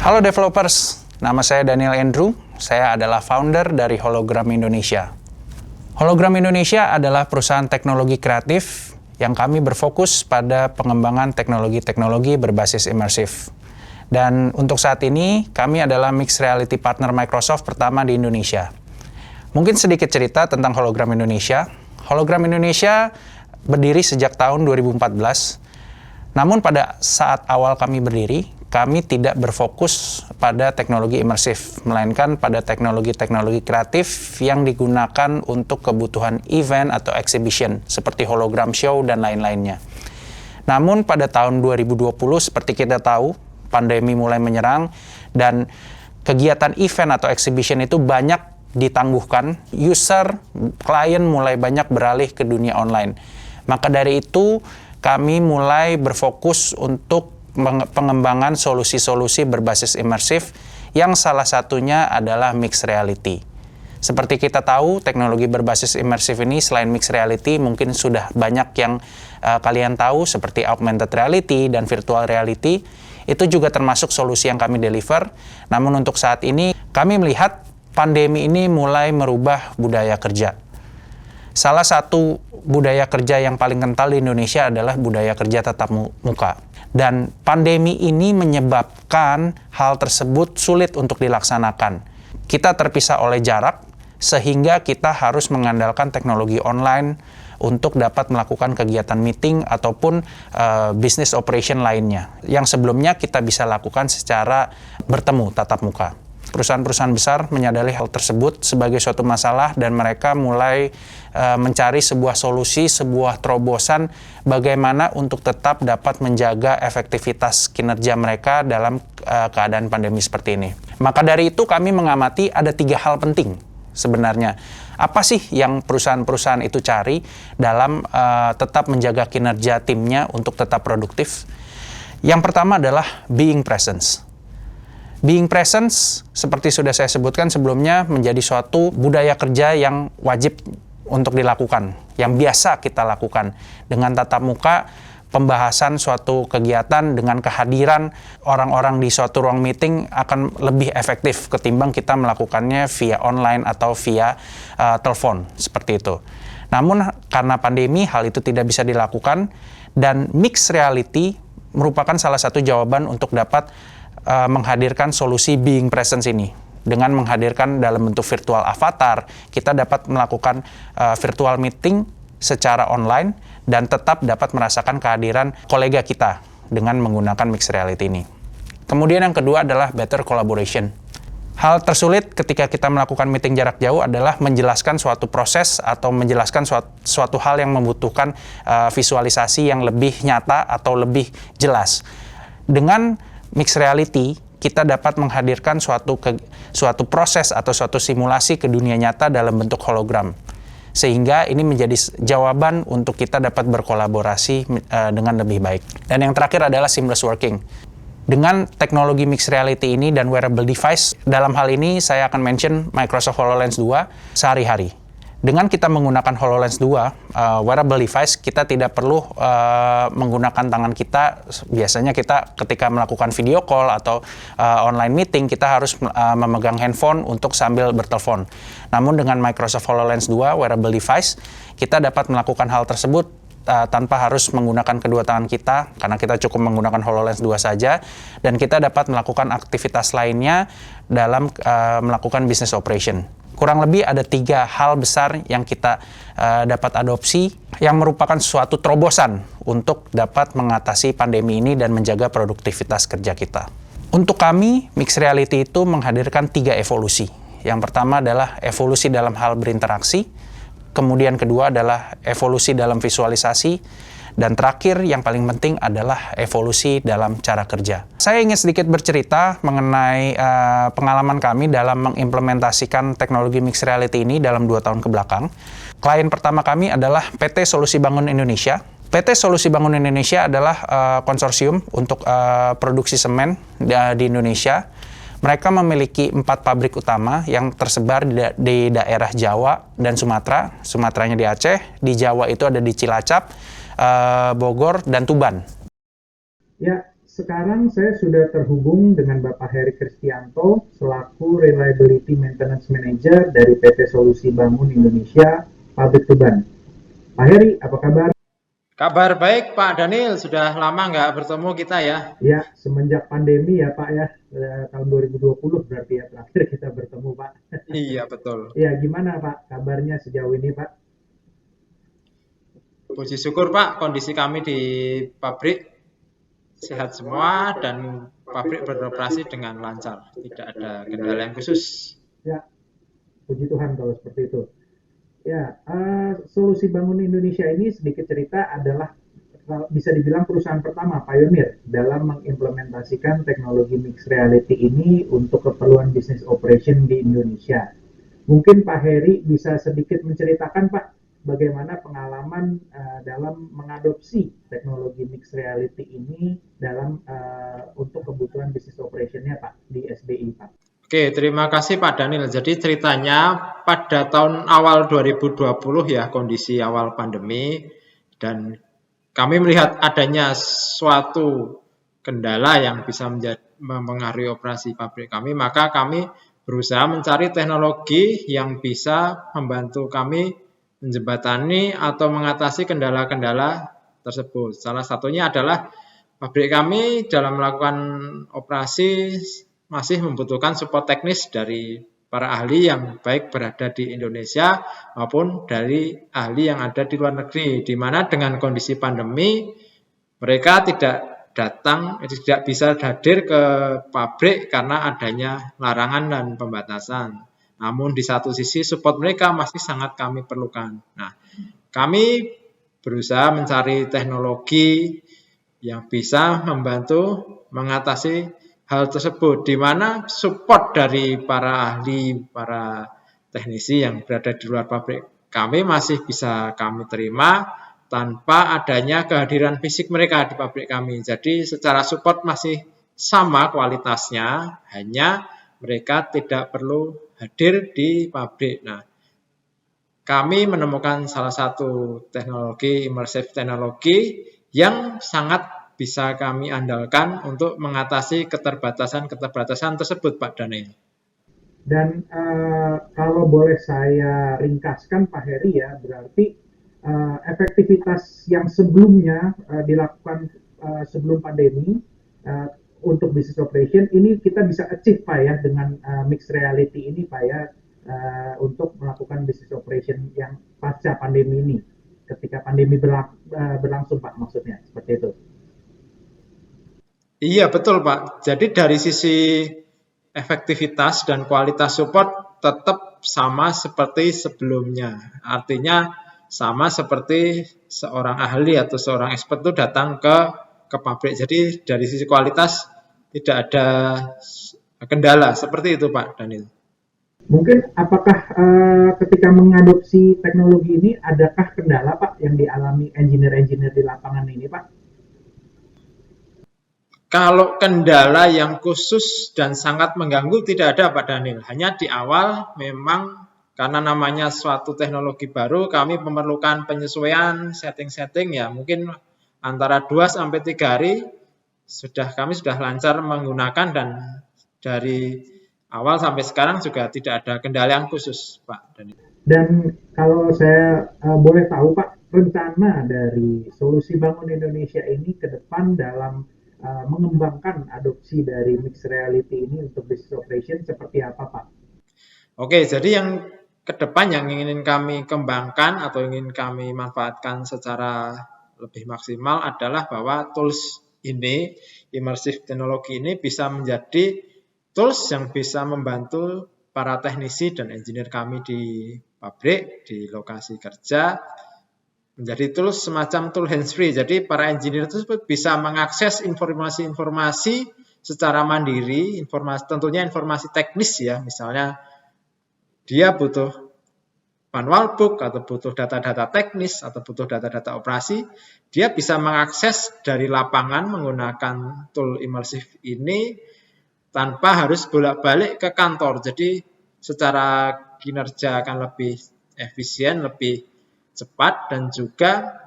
Halo developers, nama saya Daniel Andrew. Saya adalah founder dari Hologram Indonesia. Hologram Indonesia adalah perusahaan teknologi kreatif yang kami berfokus pada pengembangan teknologi-teknologi berbasis imersif. Dan untuk saat ini, kami adalah mixed reality partner Microsoft pertama di Indonesia. Mungkin sedikit cerita tentang Hologram Indonesia. Hologram Indonesia berdiri sejak tahun 2014. Namun pada saat awal kami berdiri, kami tidak berfokus pada teknologi imersif, melainkan pada teknologi-teknologi kreatif yang digunakan untuk kebutuhan event atau exhibition, seperti hologram show dan lain-lainnya. Namun pada tahun 2020, seperti kita tahu, pandemi mulai menyerang, dan kegiatan event atau exhibition itu banyak ditangguhkan, user, klien mulai banyak beralih ke dunia online. Maka dari itu, kami mulai berfokus untuk pengembangan solusi-solusi berbasis imersif yang salah satunya adalah mixed reality. Seperti kita tahu, teknologi berbasis imersif ini selain mixed reality mungkin sudah banyak yang kalian tahu seperti augmented reality dan virtual reality. Itu juga termasuk solusi yang kami deliver. Namun untuk saat ini kami melihat pandemi ini mulai merubah budaya kerja. Salah satu budaya kerja yang paling kental di Indonesia adalah budaya kerja tatap muka. Dan pandemi ini menyebabkan hal tersebut sulit untuk dilaksanakan. Kita terpisah oleh jarak, sehingga kita harus mengandalkan teknologi online untuk dapat melakukan kegiatan meeting ataupun business operation lainnya, yang sebelumnya kita bisa lakukan secara bertemu tatap muka. Perusahaan-perusahaan besar menyadari hal tersebut sebagai suatu masalah dan mereka mulai mencari sebuah solusi, sebuah terobosan bagaimana untuk tetap dapat menjaga efektivitas kinerja mereka dalam keadaan pandemi seperti ini. Maka dari itu kami mengamati ada 3 hal penting sebenarnya. Apa sih yang perusahaan-perusahaan itu cari dalam tetap menjaga kinerja timnya untuk tetap produktif? Yang pertama adalah being presence. Being presence, seperti sudah saya sebutkan sebelumnya, menjadi suatu budaya kerja yang wajib untuk dilakukan, yang biasa kita lakukan. Dengan tatap muka, pembahasan suatu kegiatan dengan kehadiran orang-orang di suatu ruang meeting akan lebih efektif ketimbang kita melakukannya via online atau via telepon, seperti itu. Namun karena pandemi, hal itu tidak bisa dilakukan, dan mixed reality merupakan salah satu jawaban untuk dapat menghadirkan solusi being presence ini. Dengan menghadirkan dalam bentuk virtual avatar, kita dapat melakukan virtual meeting secara online dan tetap dapat merasakan kehadiran kolega kita dengan menggunakan mixed reality ini. Kemudian yang kedua adalah better collaboration. Hal tersulit ketika kita melakukan meeting jarak jauh adalah menjelaskan suatu proses atau menjelaskan suatu hal yang membutuhkan visualisasi yang lebih nyata atau lebih jelas. Dengan mixed reality, kita dapat menghadirkan suatu proses atau suatu simulasi ke dunia nyata dalam bentuk hologram. Sehingga ini menjadi jawaban untuk kita dapat berkolaborasi dengan lebih baik. Dan yang terakhir adalah seamless working. Dengan teknologi mixed reality ini dan wearable device, dalam hal ini saya akan mention Microsoft HoloLens 2 sehari-hari. Dengan kita menggunakan HoloLens 2, wearable device, kita tidak perlu menggunakan tangan kita. Biasanya kita ketika melakukan video call atau online meeting, kita harus memegang handphone untuk sambil bertelepon. Namun dengan Microsoft HoloLens 2, wearable device, kita dapat melakukan hal tersebut tanpa harus menggunakan kedua tangan kita, karena kita cukup menggunakan HoloLens 2 saja, dan kita dapat melakukan aktivitas lainnya dalam melakukan business operation. Kurang lebih ada 3 hal besar yang kita dapat adopsi yang merupakan suatu terobosan untuk dapat mengatasi pandemi ini dan menjaga produktivitas kerja kita. Untuk kami, mixed reality itu menghadirkan 3 evolusi. Yang pertama adalah evolusi dalam hal berinteraksi, kemudian kedua adalah evolusi dalam visualisasi, dan terakhir yang paling penting adalah evolusi dalam cara kerja. Saya ingin sedikit bercerita mengenai pengalaman kami dalam mengimplementasikan teknologi mixed reality ini dalam 2 tahun kebelakang. Klien pertama kami adalah PT Solusi Bangun Indonesia. PT Solusi Bangun Indonesia adalah konsorsium untuk produksi semen di Indonesia. Mereka memiliki 4 pabrik utama yang tersebar di daerah Jawa dan Sumatera. Sumateranya di Aceh, di Jawa itu ada di Cilacap, Bogor, dan Tuban. Ya, sekarang saya sudah terhubung dengan Bapak Heri Kristianto selaku Reliability Maintenance Manager dari PT Solusi Bangun Indonesia, Pabrik Tuban. Pak Heri, apa kabar? Kabar baik Pak Daniel, sudah lama nggak bertemu kita ya. Ya, semenjak pandemi ya Pak ya, tahun 2020 berarti ya terakhir kita bertemu Pak. Iya betul. Ya, gimana Pak kabarnya sejauh ini Pak? Puji syukur Pak, kondisi kami di pabrik sehat semua dan pabrik beroperasi dengan lancar. Tidak ada kendala yang khusus. Ya, puji Tuhan kalau seperti itu. Ya, Solusi Bangun Indonesia ini sedikit cerita adalah bisa dibilang perusahaan pertama pionir dalam mengimplementasikan teknologi mixed reality ini untuk keperluan bisnis operation di Indonesia. Mungkin Pak Heri bisa sedikit menceritakan Pak bagaimana pengalaman dalam mengadopsi teknologi mixed reality ini dalam untuk kebutuhan bisnis operationnya Pak di SBI Pak. Oke, terima kasih Pak Daniel. Jadi ceritanya pada tahun awal 2020 ya, kondisi awal pandemi, dan kami melihat adanya suatu kendala yang bisa mempengaruhi operasi pabrik kami, maka kami berusaha mencari teknologi yang bisa membantu kami menjembatani atau mengatasi kendala-kendala tersebut. Salah satunya adalah pabrik kami dalam melakukan operasi masih membutuhkan support teknis dari para ahli yang baik berada di Indonesia maupun dari ahli yang ada di luar negeri, di mana dengan kondisi pandemi mereka tidak bisa hadir ke pabrik karena adanya larangan dan pembatasan. Namun di satu sisi support mereka masih sangat kami perlukan. Nah, kami berusaha mencari teknologi yang bisa membantu mengatasi hal tersebut, di mana support dari para ahli, para teknisi yang berada di luar pabrik kami masih bisa kami terima tanpa adanya kehadiran fisik mereka di pabrik kami. Jadi secara support masih sama kualitasnya, hanya mereka tidak perlu hadir di pabrik. Nah, kami menemukan salah satu teknologi, immersive teknologi, yang sangat bisa kami andalkan untuk mengatasi keterbatasan-keterbatasan tersebut, Pak Daniel. Dan kalau boleh saya ringkaskan Pak Heri ya, berarti efektivitas yang sebelumnya dilakukan sebelum pandemi untuk business operation ini kita bisa achieve Pak ya dengan mixed reality ini Pak ya untuk melakukan business operation yang pasca pandemi ini, ketika pandemi berlangsung Pak, maksudnya seperti itu. Iya, betul Pak. Jadi dari sisi efektivitas dan kualitas support tetap sama seperti sebelumnya. Artinya sama seperti seorang ahli atau seorang expert itu datang ke pabrik. Jadi dari sisi kualitas tidak ada kendala. Seperti itu Pak Daniel. Mungkin apakah ketika mengadopsi teknologi ini adakah kendala Pak yang dialami engineer-engineer di lapangan ini Pak? Kalau kendala yang khusus dan sangat mengganggu tidak ada Pak Daniel. Hanya di awal memang karena namanya suatu teknologi baru, kami memerlukan penyesuaian setting-setting ya. Mungkin antara 2-3 hari kami sudah lancar menggunakan, dan dari awal sampai sekarang juga tidak ada kendala yang khusus Pak Daniel. Dan kalau saya boleh tahu Pak, rencana dari Solusi Bangun Indonesia ini ke depan dalam mengembangkan adopsi dari mixed reality ini untuk business operation seperti apa Pak? Oke, jadi yang ke depan yang ingin kami kembangkan atau ingin kami manfaatkan secara lebih maksimal adalah bahwa tools ini, immersive teknologi ini bisa menjadi tools yang bisa membantu para teknisi dan engineer kami di pabrik, di lokasi kerja, menjadi tools semacam tool hands-free. Jadi para engineer tersebut bisa mengakses informasi-informasi secara mandiri, tentunya informasi teknis ya, misalnya dia butuh manual book atau butuh data-data teknis atau butuh data-data operasi, dia bisa mengakses dari lapangan menggunakan tool immersive ini tanpa harus bolak-balik ke kantor. Jadi secara kinerja akan lebih efisien, lebih cepat, dan juga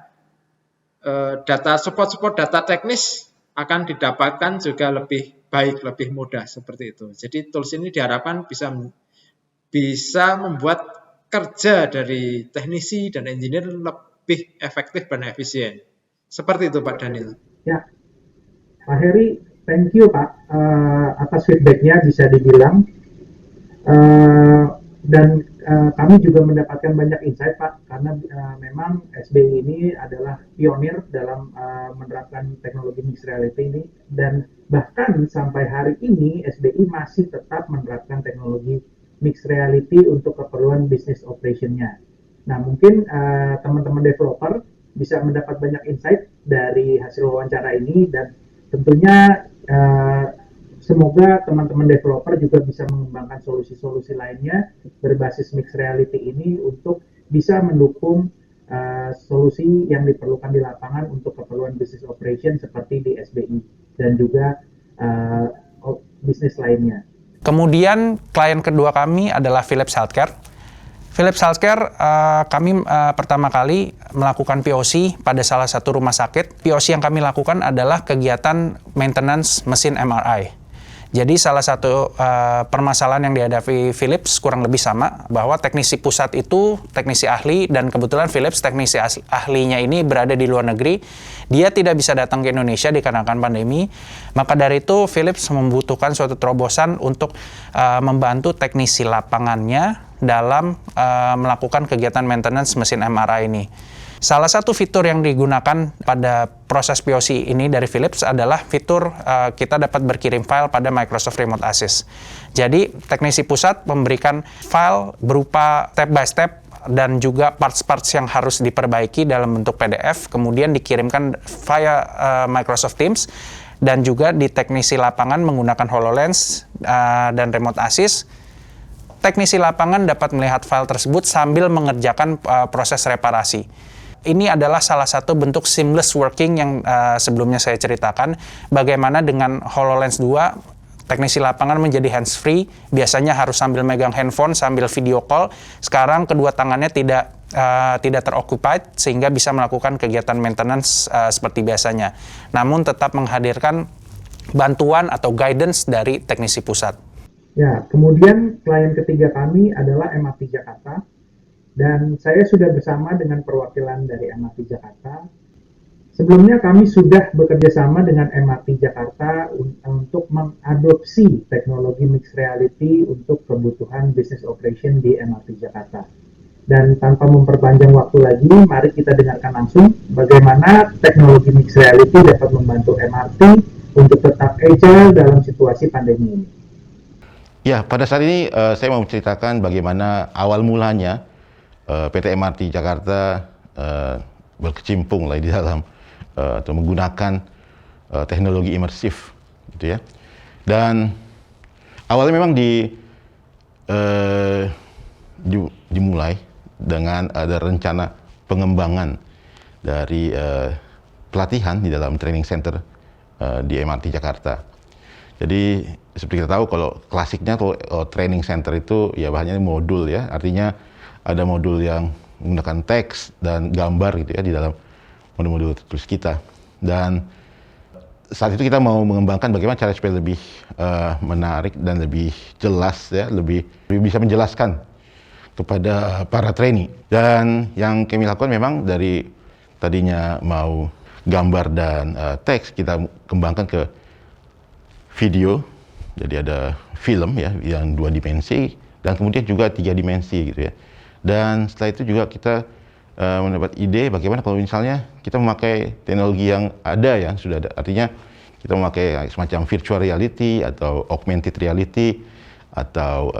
data support data teknis akan didapatkan juga lebih baik, lebih mudah seperti itu. Jadi tools ini diharapkan bisa membuat kerja dari teknisi dan engineer lebih efektif dan efisien. Seperti itu Pak Daniel. Ya, Pak Heri, thank you Pak atas feedbacknya bisa dibilang. Dan kami juga mendapatkan banyak insight Pak, karena memang SBI ini adalah pionir dalam menerapkan teknologi mixed reality ini, dan bahkan sampai hari ini SBI masih tetap menerapkan teknologi mixed reality untuk keperluan business operation-nya. Nah, mungkin teman-teman developer bisa mendapat banyak insight dari hasil wawancara ini, dan tentunya semoga teman-teman developer juga bisa mengembangkan solusi-solusi lainnya berbasis mixed reality ini untuk bisa mendukung solusi yang diperlukan di lapangan untuk keperluan business operation seperti di SBI dan juga bisnis lainnya. Kemudian klien kedua kami adalah Philips Healthcare. Philips Healthcare, kami pertama kali melakukan POC pada salah satu rumah sakit. POC yang kami lakukan adalah kegiatan maintenance mesin MRI. Jadi salah satu permasalahan yang dihadapi Philips kurang lebih sama, bahwa teknisi pusat itu teknisi ahli, dan kebetulan Philips teknisi ahlinya ini berada di luar negeri. Dia tidak bisa datang ke Indonesia dikarenakan pandemi. Maka dari itu Philips membutuhkan suatu terobosan untuk membantu teknisi lapangannya dalam melakukan kegiatan maintenance mesin MRI ini. Salah satu fitur yang digunakan pada proses POC ini dari Philips adalah fitur kita dapat berkirim file pada Microsoft Remote Assist. Jadi teknisi pusat memberikan file berupa step by step dan juga parts-parts yang harus diperbaiki dalam bentuk PDF, kemudian dikirimkan via Microsoft Teams, dan juga di teknisi lapangan menggunakan HoloLens dan Remote Assist. Teknisi lapangan dapat melihat file tersebut sambil mengerjakan proses reparasi. Ini adalah salah satu bentuk seamless working yang sebelumnya saya ceritakan. Bagaimana dengan HoloLens 2, teknisi lapangan menjadi hands-free, biasanya harus sambil megang handphone, sambil video call. Sekarang kedua tangannya tidak teroccupied, sehingga bisa melakukan kegiatan maintenance seperti biasanya. Namun tetap menghadirkan bantuan atau guidance dari teknisi pusat. Ya, kemudian klien ketiga kami adalah MRT Jakarta. Dan saya sudah bersama dengan perwakilan dari MRT Jakarta. Sebelumnya kami sudah bekerja sama dengan MRT Jakarta untuk mengadopsi teknologi mixed reality untuk kebutuhan business operation di MRT Jakarta. Dan tanpa memperpanjang waktu lagi, mari kita dengarkan langsung bagaimana teknologi mixed reality dapat membantu MRT untuk tetap agile dalam situasi pandemi ini. Ya, pada saat ini saya mau menceritakan bagaimana awal mulanya PT MRT Jakarta berkecimpung di dalam atau menggunakan teknologi imersif, gitu ya. Dan awalnya memang dimulai dengan ada rencana pengembangan dari pelatihan di dalam training center di MRT Jakarta. Jadi seperti kita tahu, kalau klasiknya training center itu ya bahannya modul ya, artinya ada modul yang menggunakan teks dan gambar gitu ya di dalam modul-modul tertulis kita. Dan saat itu kita mau mengembangkan bagaimana cara supaya lebih menarik dan lebih jelas ya, lebih bisa menjelaskan kepada para trainee. Dan yang kami lakukan memang dari tadinya mau gambar dan teks, kita kembangkan ke video. Jadi ada film ya yang 2 dimensi dan kemudian juga 3 dimensi gitu ya. Dan setelah itu juga kita mendapat ide bagaimana kalau misalnya kita memakai teknologi yang ada, yang sudah ada. Artinya kita memakai semacam virtual reality atau augmented reality atau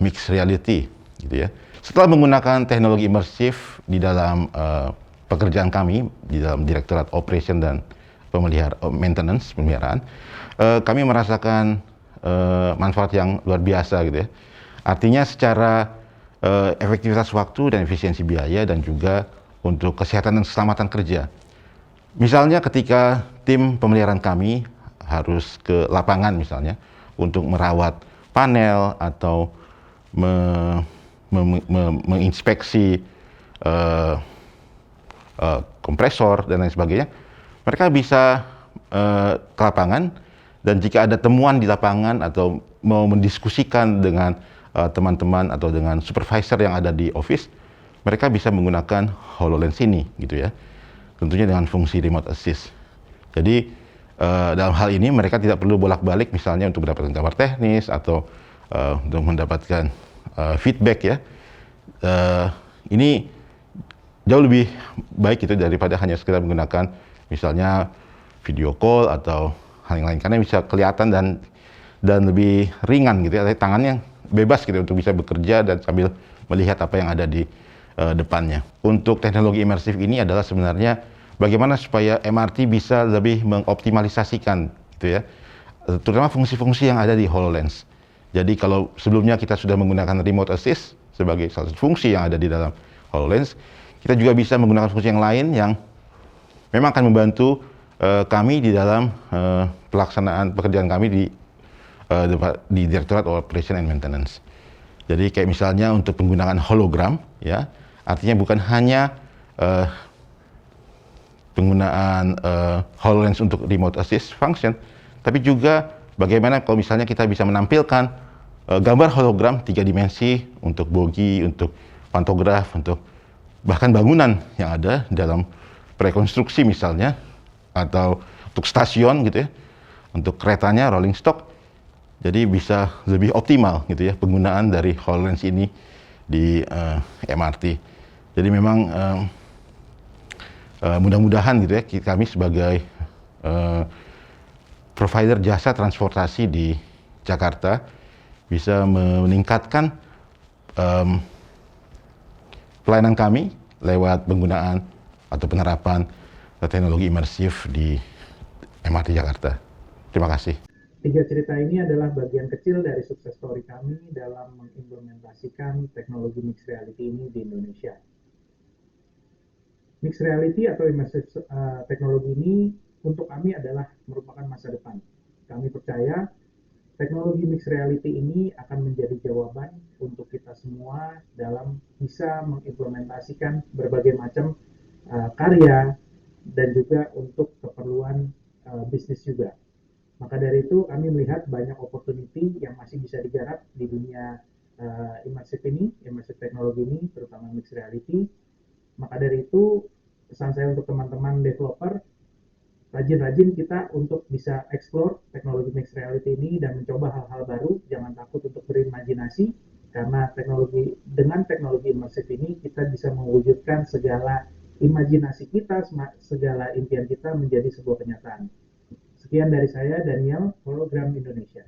mixed reality gitu ya. Setelah menggunakan teknologi imersif di dalam pekerjaan kami di dalam Direktorat Operation dan Maintenance, pemeliharaan, kami merasakan manfaat yang luar biasa gitu ya. Artinya secara efektivitas waktu dan efisiensi biaya, dan juga untuk kesehatan dan keselamatan kerja. Misalnya ketika tim pemeliharaan kami harus ke lapangan misalnya untuk merawat panel atau menginspeksi kompresor dan lain sebagainya, mereka bisa ke lapangan, dan jika ada temuan di lapangan atau mau mendiskusikan dengan teman-teman atau dengan supervisor yang ada di office, mereka bisa menggunakan HoloLens ini gitu ya. Tentunya dengan fungsi remote assist. Jadi dalam hal ini mereka tidak perlu bolak-balik misalnya untuk mendapatkan gambar teknis atau untuk mendapatkan feedback ya. Ini jauh lebih baik gitu daripada hanya sekedar menggunakan misalnya video call atau hal yang lain, karena bisa kelihatan dan lebih ringan gitu ya, tangannya bebas gitu untuk bisa bekerja dan sambil melihat apa yang ada di depannya. Untuk teknologi imersif ini adalah sebenarnya bagaimana supaya MRT bisa lebih mengoptimalisasikan gitu ya, terutama fungsi-fungsi yang ada di HoloLens. Jadi kalau sebelumnya kita sudah menggunakan remote assist sebagai salah satu fungsi yang ada di dalam HoloLens, kita juga bisa menggunakan fungsi yang lain yang memang akan membantu kami di dalam pelaksanaan pekerjaan kami di Direktorat Operation and Maintenance. Jadi kayak misalnya untuk penggunaan hologram ya, artinya bukan hanya penggunaan HoloLens untuk remote assist function, tapi juga bagaimana kalau misalnya kita bisa menampilkan gambar hologram 3 dimensi untuk bogi, untuk pantograf, untuk bahkan bangunan yang ada dalam prekonstruksi misalnya, atau untuk stasiun gitu ya, untuk keretanya rolling stock. Jadi bisa lebih optimal gitu ya penggunaan dari HoloLens ini di MRT. Jadi memang mudah-mudahan gitu ya kami sebagai provider jasa transportasi di Jakarta bisa meningkatkan pelayanan kami lewat penggunaan atau penerapan teknologi imersif di MRT Jakarta. Terima kasih. 3 cerita ini adalah bagian kecil dari sukses story kami dalam mengimplementasikan teknologi mixed reality ini di Indonesia. Mixed reality atau immersive teknologi ini untuk kami adalah merupakan masa depan. Kami percaya teknologi mixed reality ini akan menjadi jawaban untuk kita semua dalam bisa mengimplementasikan berbagai macam karya dan juga untuk keperluan bisnis juga. Maka dari itu kami melihat banyak opportunity yang masih bisa digarap di dunia immersive teknologi ini, terutama mixed reality. Maka dari itu pesan saya untuk teman-teman developer, rajin-rajin kita untuk bisa explore teknologi mixed reality ini dan mencoba hal-hal baru. Jangan takut untuk berimajinasi, karena dengan teknologi immersive ini kita bisa mewujudkan segala imajinasi kita, segala impian kita menjadi sebuah kenyataan. Sekian dari saya, Daniel, Hologram Indonesia.